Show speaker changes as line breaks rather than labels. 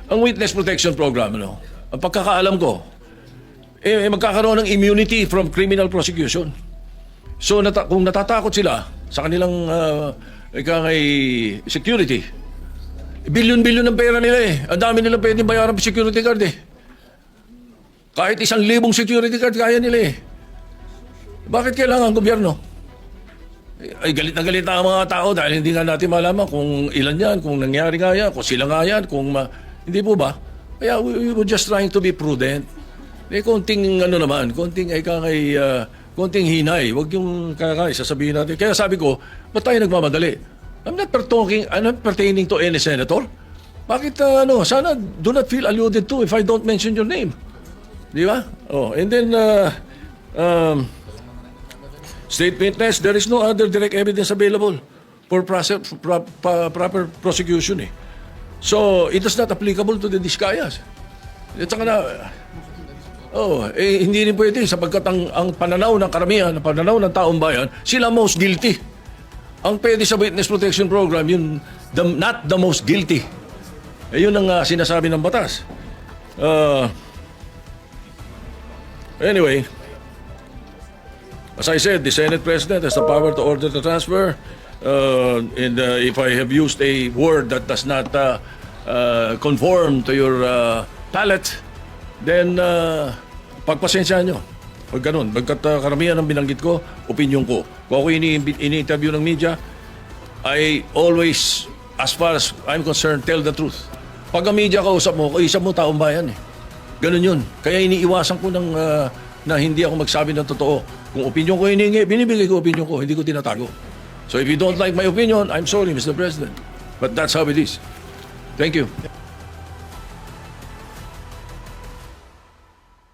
Ang witness protection program, ang pagkakaalam ko, magkakaroon ng immunity from criminal prosecution. So kung natatakot sila sa kanilang security, bilyon-bilyon ng pera nila eh. Ang dami nilang pwedeng bayaran ng security guard eh. Kahit 1,000 security guard kaya nila eh. Bakit kailangan gobyerno? Ay galit na ang mga tao dahil hindi nga natin malaman kung ilan yan, kung nangyari nga yan, kung sila nga yan, hindi po ba? Kaya we were just trying to be prudent. Konting konting hinay. Huwag yung sasabihin natin. Kaya sabi ko, ba't tayo nagmamadali? I'm not pertaining to any senator. Bakit, sana do not feel alluded to if I don't mention your name. Di ba? And then, state witness, there is no other direct evidence available for proper prosecution eh. So, it is not applicable to the Discayas. At saka hindi rin pwede sapagkat ang pananaw ng karamihan, ang pananaw ng taong bayan, sila most guilty. Ang pwede sa witness protection program, not the most guilty. Yun ang sinasabi ng batas. Anyway, as I said, the Senate President has the power to order the transfer. And if I have used a word that does not conform to your palate, then pagpasensyahan nyo. Pag ganun, karamihan ng binanggit ko, opinion ko. Kung ako ini-interview ng media, I always, as far as I'm concerned, tell the truth. Pag ang media kausap mo taong bayan eh. Ganun yun. Kaya iniiwasan ko na hindi ako magsabi ng totoo. Kung opinion ko hiningi, binibigay ko opinion ko, hindi ko tinatago. So if you don't like my opinion, I'm sorry, Mr. President. But that's how it is. Thank you.